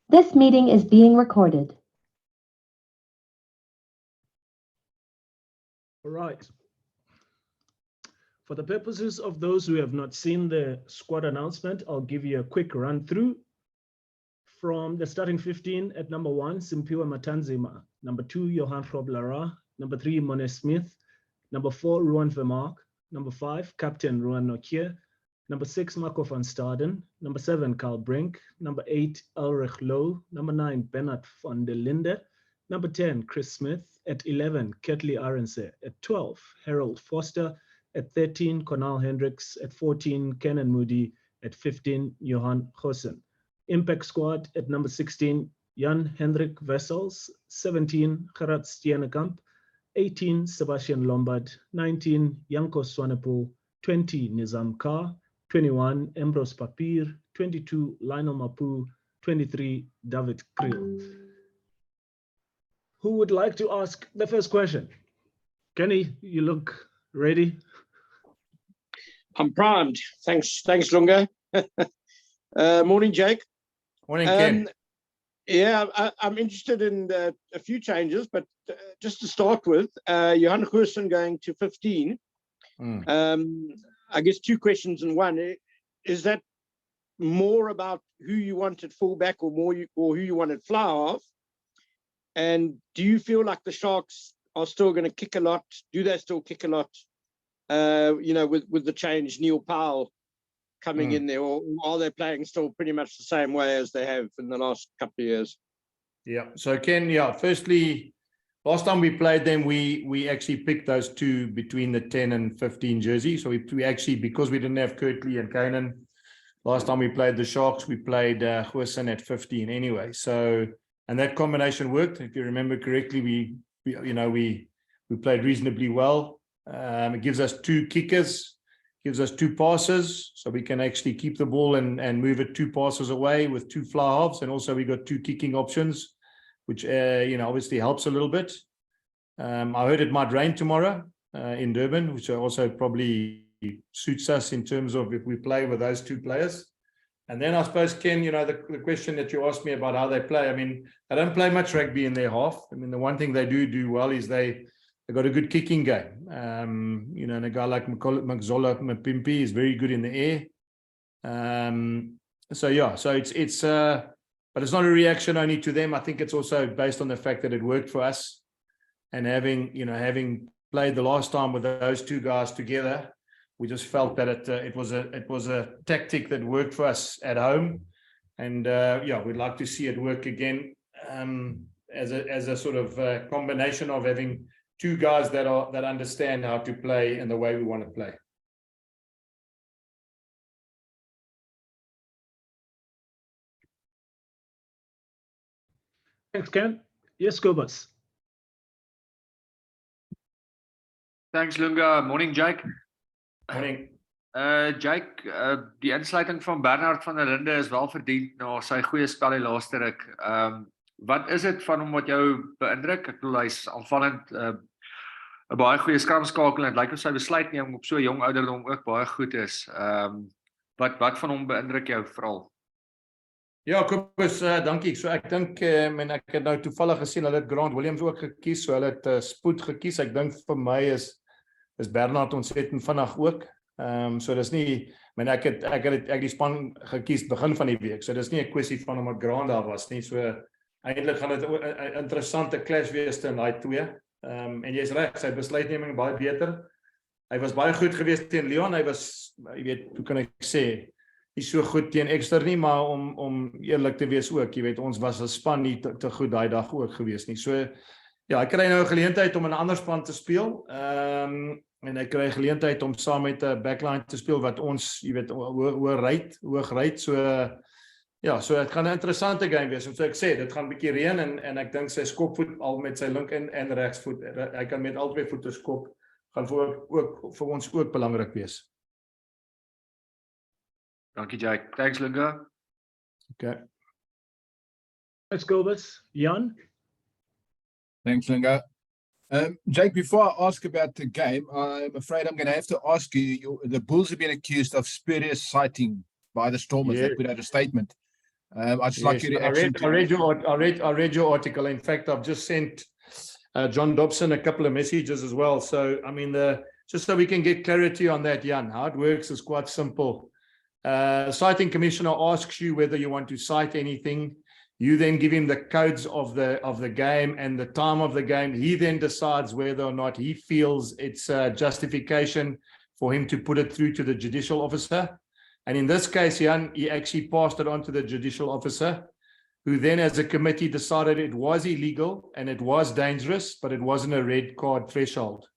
This meeting is being recorded. All right. For the purposes of those who have not seen the squad announcement, I'll give you a quick run through. From the starting 15 at number 1, Simpiwe Matanzima. Number 2, Johan Roblara. Number 3, Mone Smith. Number 4, Ruan Vermaak. Number 5, Captain Ruan Nokia. Number 6, Marco van Staden. Number 7, Carl Brink. Number 8, Ulrich Low. Number 9, Bernard van der Linde. Number 10, Chris Smith. At 11, Ketley Arendse. At 12, Harold Foster. At 13, Conal Hendricks. At 14, Kenan Moody. At 15, Johan Goosen. Impact squad at number 16, Jan Hendrik Wessels. 17, Gerard Steenekamp. 18, Sebastian Lombard. 19, Janko Swanepoel. 20, Nizam Kar. 21, Ambrose Papier. 22, Lionel Mapu. 23, David Kriel. Who would like to ask the first question? Kenny, you look ready. I'm primed. Thanks, Lunga. Morning, Jake. Morning, Ken. Yeah, I'm interested in a few changes, but just to start with, Johan Goosen going to 15. I guess two questions in one. Is that more about who you want at fullback or who you want at fly half? And do you feel like the Sharks are still going to kick a lot? Do they still kick a lot? With the change, Neil Powell coming in there, or are they playing still pretty much the same way as they have in the last couple of years? Yeah. So Ken, firstly, last time we played them, we actually picked those two between the 10 and 15 jersey. So we actually, because we didn't have Kirtley and Kanan, last time we played the Sharks, we played Goosen at 15 anyway. So, and that combination worked. If you remember correctly, we played reasonably well. It gives us two kickers, gives us two passes, so we can actually keep the ball and move it two passes away with two fly halves, and also we got two kicking options, which obviously helps a little bit. I heard it might rain tomorrow in Durban, which also probably suits us in terms of if we play with those two players. And then I suppose, Ken, the question that you asked me about how they play, I mean, they don't play much rugby in their half. I mean, the one thing they do well is they got a good kicking game. And a guy like Makzola Mapimpi is very good in the air. So it's but it's not a reaction only to them. I think it's also based on the fact that it worked for us, and having played the last time with those two guys together, we just felt that it was a tactic that worked for us at home, and we'd like to see it work again as a sort of combination of having two guys that understand how to play and the way we want to play. Thanks, Ken. Yes, Kobus. Thanks, Lunga. Morning, Jake. Morning. Jake, die insluiting van Bernard van der Linde is wel verdiend na sy goeie spel die laaste ruk. Wat is dit van hom wat jou beïndruk? Ek bedoel, hy's aanvallend 'n baie goeie skramskakel en dit lyk of sy besluitneming op so 'n jong ouderdom ook baie goed is. Wat van hom beïndruk jou veral? Ja, Kobus, dankie. So ek dink ek het nou toevallig gesien hulle het Grant Williams ook gekies, so hulle het Spoed gekies. Ek dink vir my is Bernard ontsettend vinnig ook. So dis nie, ek het die span gekies begin van die week. So dis nie 'n kwessie van omdat Grant daar was nie. So eintlik gaan dit 'n interessante clash wees tussen daai twee. En jy's reg, sy besluitneming baie beter. Hy was baie goed geweest teen Leon. Hy was, jy weet, hoe kan ek sê, nie so goed teen Ekster nie, maar om eerlik te wees ook, jy weet, ons was as span nie te goed daai dag ook geweest nie. So ja, hy kry nou 'n geleentheid om in 'n ander span te speel. En hy kry 'n geleentheid om saam met 'n backline te speel wat ons, jy weet, hoog ry. So dit gaan 'n interessante game wees. So ek sê, dit gaan 'n bietjie reën en ek dink sy skopvoet al met sy link en regsvoet, hy kan met albei voete skop, gaan vir ons ook belangrik wees. Dankie, Jake. Thanks, Lunga. Okay. Let's go, Kobus. Jan? Thanks, Lunga. Jake, before I ask about the game, I'm afraid I'm going to have to ask you, the Bulls have been accused of spurious sighting by the Stormers. Yeah. They put out a statement. I'd just like Yes, your I reaction. read your article. In fact, I've just sent John Dobson a couple of messages as well. So, I mean, just so we can get clarity on that, Jan, how it works is quite simple. Citing commissioner asks you whether you want to cite anything. You then give him the codes of the game and the time of the game. He then decides whether or not he feels it's a justification for him to put it through to the judicial officer. And in this case, Jan, he actually passed it on to the judicial officer, who then as a committee decided it was illegal and it was dangerous, but it wasn't a red card threshold.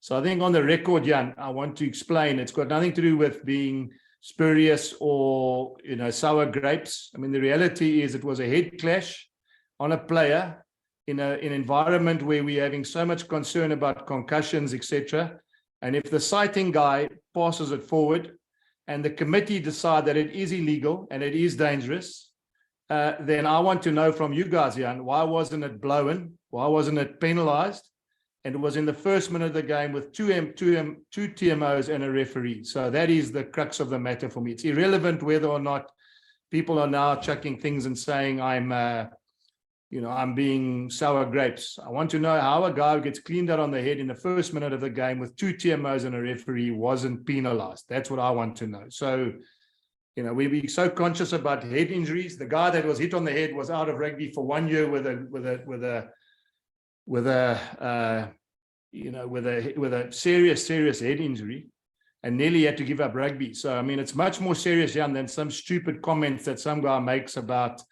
So I think on the record, Jan, I want to explain it's got nothing to do with being spurious or, sour grapes. I mean, the reality is it was a head clash on a player in an environment where we're having so much concern about concussions, etc. And if the citing guy passes it forward and the committee decide that it is illegal and it is dangerous, then I want to know from you guys, Jan, why wasn't it blown? Why wasn't it penalized? And it was in the first minute of the game with two TMOs and a referee. So that is the crux of the matter for me. It's irrelevant whether or not people are now chucking things and saying I'm being sour grapes. I want to know how a guy who gets cleaned out on the head in the first minute of the game with two TMOs and a referee wasn't penalized. That's what I want to know. So, we be so conscious about head injuries. The guy that was hit on the head was out of rugby for 1 year with a serious head injury and nearly had to give up rugby. So, I mean, it's much more serious, Jan, than some stupid comments that some guy makes about,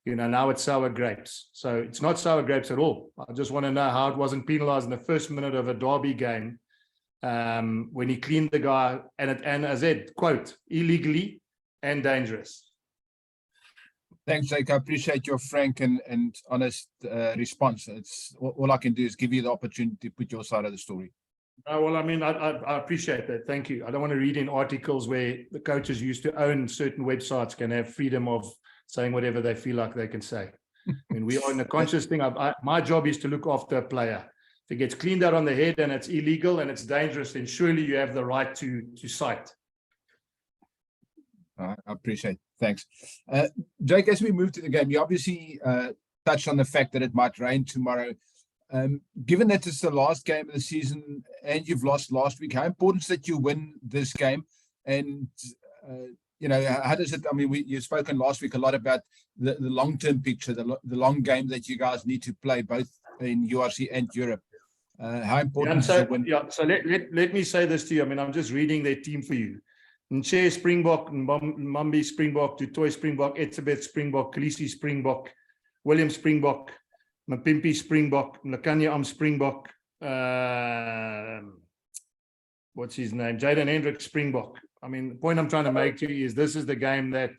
now it's sour grapes. So it's not sour grapes at all. I just want to know how it wasn't penalized in the first minute of a derby game when he cleaned the guy and as Ed, quote, illegally and dangerous. Thanks, Jake. I appreciate your frank and honest response. It's all I can do is give you the opportunity to put your side of the story. Well, I mean, I appreciate that. Thank you. I don't want to read in articles where the coaches used to own certain websites can have freedom of saying whatever they feel like they can say. I mean, we are in a conscious thing. My job is to look after a player. If it gets cleaned out on the head and it's illegal and it's dangerous, then surely you have the right to cite. I appreciate it. Thanks. Jake, as we move to the game, you obviously touched on the fact that it might rain tomorrow. Given that it's the last game of the season and you've lost last week, how important is that you win this game? And, how does it, I mean, you've spoken last week a lot about the long-term picture, the long game that you guys need to play both in URC and Europe. How important is it to win? Yeah, so let me say this to you. I mean, I'm just reading their team for you. Nche Springbok, Mbambi Springbok, Tutoy Springbok, Etzebeth Springbok, Khaleesi Springbok, William Springbok, Mapimpi Springbok, Mlakanya Springbok, what's his name? Jaden Hendrick Springbok. I mean, the point I'm trying to make to you is this is the game that,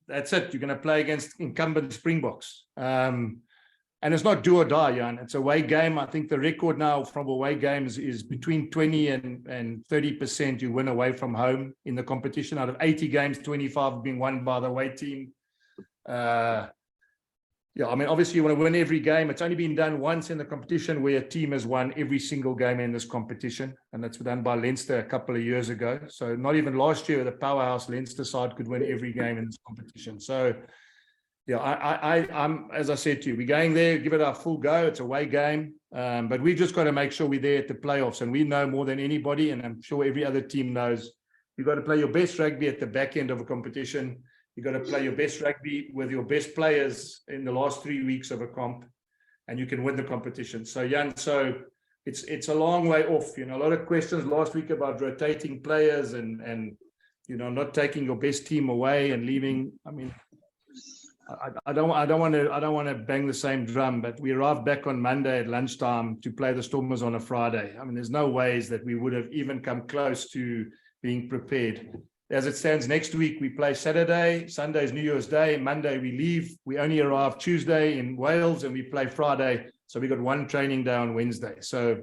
that's it. You're going to play against incumbent Springboks. And it's not do or die, Jan. It's a away game. I think the record now from away games is between 20 and 30% you win away from home in the competition. Out of 80 games, 25 have been won by the away team. I mean, obviously you want to win every game. It's only been done once in the competition where a team has won every single game in this competition. And that's done by Leinster a couple of years ago. So not even last year, the powerhouse Leinster side could win every game in this competition. So I'm, as I said to you, we're going there, give it our full go. It's a away game, but we've just got to make sure we're there at the playoffs. And we know more than anybody, and I'm sure every other team knows, you've got to play your best rugby at the back end of a competition. You've got to play your best rugby with your best players in the last 3 weeks of a comp, and you can win the competition. So, Jan, it's a long way off. A lot of questions last week about rotating players and not taking your best team away and leaving. I mean, I don't want to bang the same drum, but we arrived back on Monday at lunchtime to play the Stormers on a Friday. I mean, there's no ways that we would have even come close to being prepared. As it stands, next week we play Saturday, Sunday is New Year's Day, Monday we leave. We only arrive Tuesday in Wales and we play Friday. So we got one training day on Wednesday. So,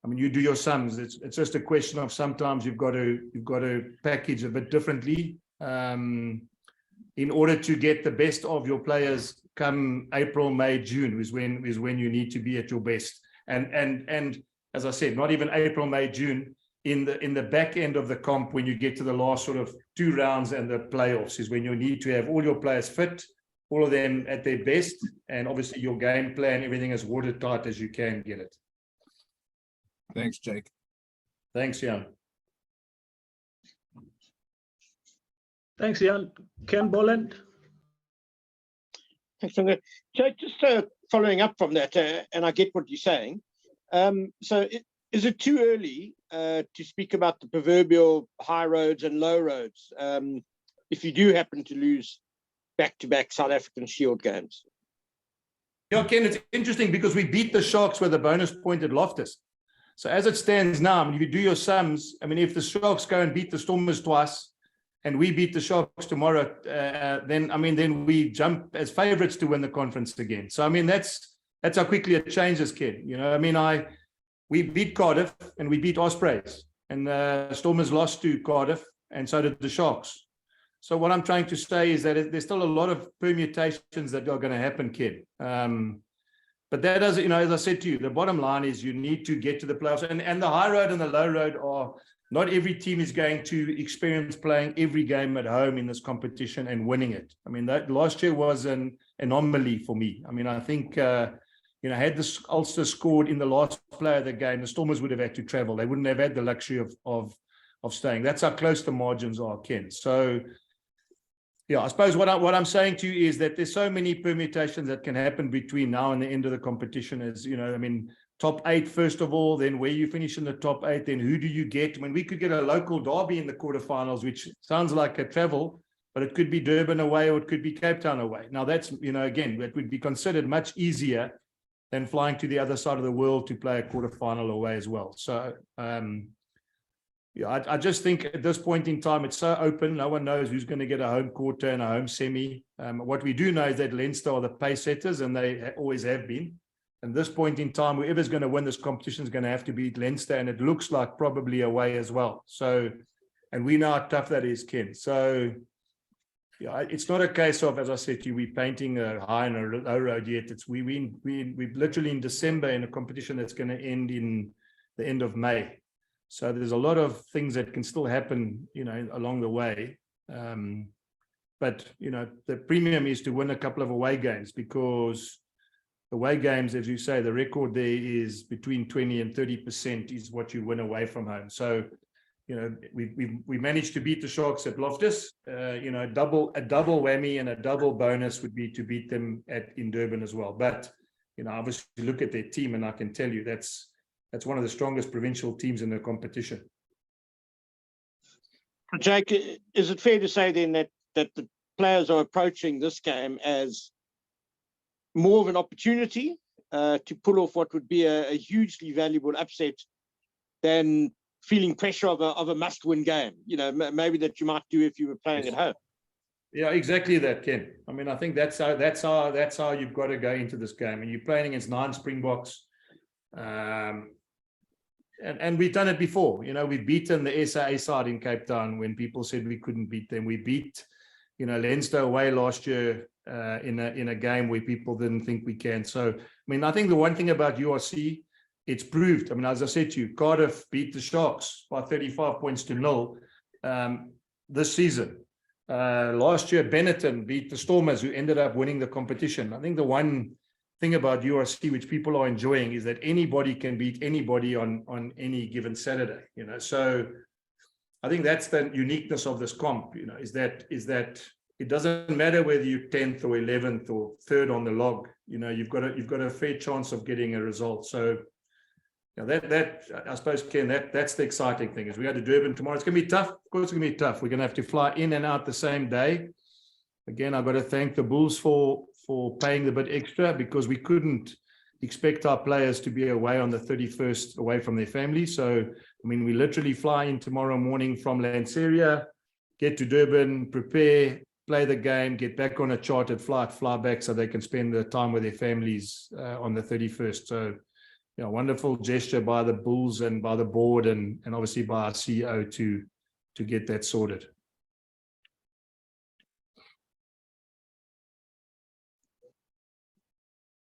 I mean, you do your sums. It's just a question of sometimes you've got to package a bit differently. In order to get the best of your players come April, May, June is when you need to be at your best. And as I said, not even April, May, June. in the back end of the comp, when you get to the last sort of 2 rounds and the playoffs, is when you need to have all your players fit, all of them at their best, and obviously your game plan, everything as watertight as you can get it. Thanks, Jake. Thanks, Jan. Thanks, Jan. Ken Boland. Thanks, Dunga. Jake, just following up from that, and I get what you're saying. Is it too early to speak about the proverbial high roads and low roads if you do happen to lose back-to-back South African Shield games? Yeah, Ken, it's interesting because we beat the Sharks with a bonus point at Loftus. So as it stands now, if you do your sums, I mean, if the Sharks go and beat the Stormers twice, and we beat the Sharks tomorrow, then we jump as favourites to win the conference again. So I mean, that's how quickly it changes, Ken. You know, I mean, we beat Cardiff and we beat Ospreys, and Stormers lost to Cardiff, and so did the Sharks. So what I'm trying to say is that there's still a lot of permutations that are going to happen, Ken. But that doesn't, you know, as I said to you, the bottom line is you need to get to the playoffs, and the high road and the low road are. Not every team is going to experience playing every game at home in this competition and winning it. I mean, that last year was an anomaly for me. I mean, I think, had the Ulster scored in the last play of the game, the Stormers would have had to travel. They wouldn't have had the luxury of staying. That's how close the margins are, Ken. So, yeah, I suppose what I'm saying to you is that there's so many permutations that can happen between now and the end of the competition. As you know, I mean, top 8, first of all, then where you finish in the top 8, then who do you get? I mean, we could get a local derby in the quarterfinals, which sounds like a travel, but it could be Durban away or it could be Cape Town away. Now that's, again, that would be considered much easier than flying to the other side of the world to play a quarterfinal away as well. So, I just think at this point in time, it's so open. No one knows who's going to get a home quarter and a home semi. What we do know is that Leinster are the pace setters, and they always have been. At this point in time, whoever's going to win this competition is going to have to beat Leinster, and it looks like probably away as well. So, and we know how tough that is, Ken. So, yeah, it's not a case of, as I said to you, we're painting a high and a low road yet. We're literally in December in a competition that's going to end in the end of May. So there's a lot of things that can still happen, along the way. But, the premium is to win a couple of away games, because away games, as you say, the record there is between 20 and 30% is what you win away from home. So, we managed to beat the Sharks at Loftus. A double whammy and a double bonus would be to beat them in Durban as well. But, obviously look at their team, and I can tell you that's one of the strongest provincial teams in the competition. Jake, is it fair to say then that the players are approaching this game as more of an opportunity to pull off what would be a hugely valuable upset than feeling pressure of a must-win game, maybe that you might do if you were playing at home? Yeah, exactly that, Ken. I mean, I think that's how you've got to go into this game. And you're playing against 9 Springboks. And we've done it before. We've beaten the SA side in Cape Town when people said we couldn't beat them. We beat, Leinster away last year in a game where people didn't think we can. So, I mean, I think the one thing about URC, it's proved. I mean, as I said to you, Cardiff beat the Sharks by 35 points to 0 this season. Last year, Benetton beat the Stormers, who ended up winning the competition. I think the one thing about URC, which people are enjoying, is that anybody can beat anybody on any given Saturday. So I think that's the uniqueness of this comp. Is that it doesn't matter whether you're 10th or 11th or 3rd on the log. You've got a fair chance of getting a result. So that I suppose, Ken, that's the exciting thing. Is we go to Durban tomorrow. It's going to be tough. Of course, it's going to be tough. We're going to have to fly in and out the same day. Again, I've got to thank the Bulls for paying the bit extra, because we couldn't expect our players to be away on the 31st, away from their families. So, I mean, we literally fly in tomorrow morning from Lanseria, get to Durban, prepare, play the game, get back on a chartered flight, fly back so they can spend the time with their families on the 31st. So, wonderful gesture by the Bulls and by the board and obviously by our CEO to get that sorted.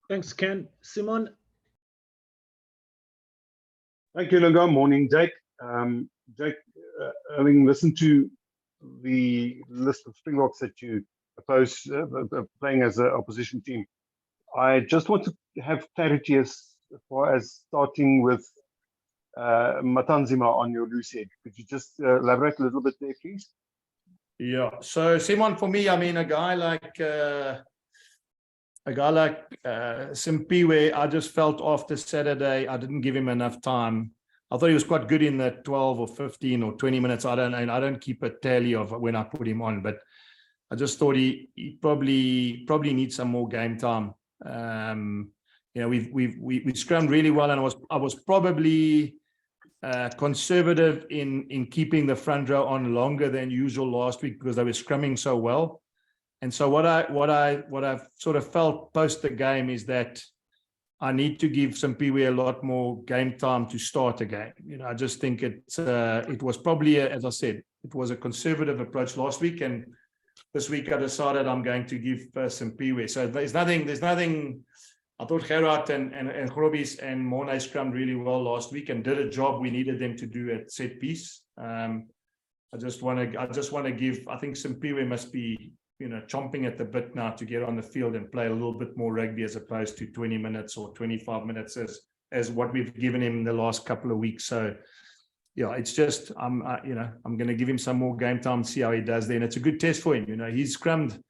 Thanks, Ken. Simon? Thank you, Lunga. Morning, Jake. Jake, having listened to the list of Springboks that you oppose playing as an opposition team, I just want to have clarity as far as starting with Matanzima on your loose head. Could you just elaborate a little bit there, please? Yeah. So Simon, for me, I mean, a guy like Simpiwe, I just felt after Saturday, I didn't give him enough time. I thought he was quite good in the 12 or 15 or 20 minutes. I don't keep a tally of when I put him on, but I just thought he probably needs some more game time. We scrummed really well, and I was probably conservative in keeping the front row on longer than usual last week because they were scrumming so well. And so what I've sort of felt post the game is that I need to give Simpiwe a lot more game time to start a game. I just think it was probably, as I said, it was a conservative approach last week, and this week I decided I'm going to give Simpiwe. So there's nothing. I thought Gerard and Grobis and Mornay scrummed really well last week and did a job we needed them to do at set piece. I just want to give. I think Simpiwe must be chomping at the bit now to get on the field and play a little bit more rugby as opposed to 20 minutes or 25 minutes as what we've given him the last couple of weeks. So yeah, it's just I'm going to give him some more game time, see how he does there. And it's a good test for him. He's scrummed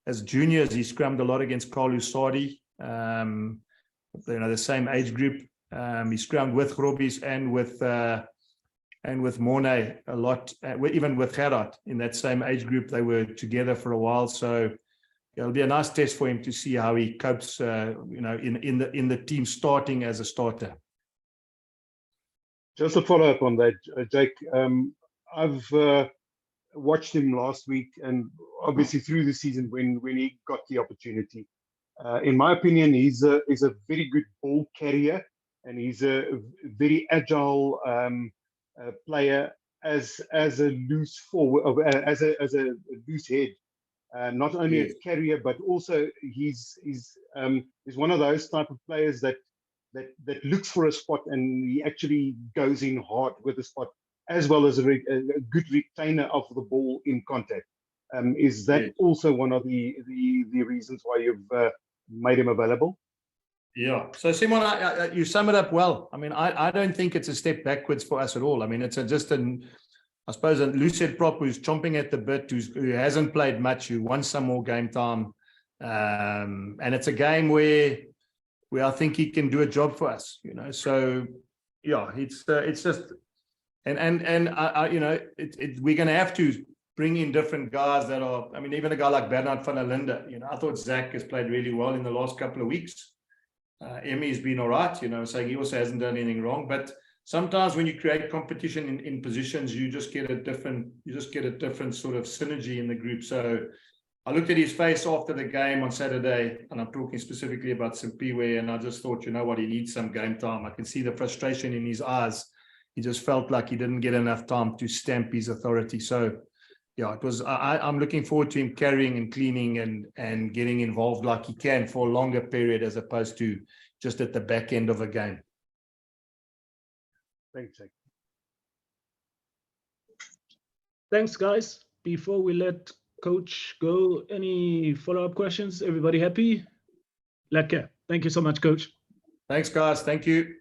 as juniors. He scrummed a lot against Carlu Sadi, the same age group. He scrummed with Grobis and with Mornay a lot, even with Gerard in that same age group. They were together for a while, so it'll be a nice test for him to see how he copes, in the team starting as a starter. Just a follow up on that, Jake. I've watched him last week, and obviously through the season when he got the opportunity. In my opinion, he's a very good ball carrier, and he's a very agile player as a loose forward, as a loose head. Not only a carrier, but also he's one of those type of players that looks for a spot and he actually goes in hard with the spot, as well as a good retainer of the ball in contact. Is that also one of the reasons why you've made him available? Yeah. So Simon, you sum it up well. I mean, I don't think it's a step backwards for us at all. I mean, it's I suppose a lucid prop who's chomping at the bit, who hasn't played much, who wants some more game time, and it's a game where I think he can do a job for us. So yeah, it's just and we're going to have to bring in different guys that are. I mean, even a guy like Bernard van der Linde. I thought Zach has played really well in the last couple of weeks. Emmy's been all right, saying he also hasn't done anything wrong. But sometimes when you create competition in positions, you just get a different sort of synergy in the group. So I looked at his face after the game on Saturday, and I'm talking specifically about Simpiwe, and I just thought, he needs some game time. I can see the frustration in his eyes. He just felt like he didn't get enough time to stamp his authority. So yeah, it was. I'm looking forward to him carrying and cleaning and getting involved like he can for a longer period, as opposed to just at the back end of a game. Thanks, Jake. Thanks, guys. Before we let Coach go, any follow-up questions? Everybody happy? Lekker. Thank you so much, Coach. Thanks, guys. Thank you.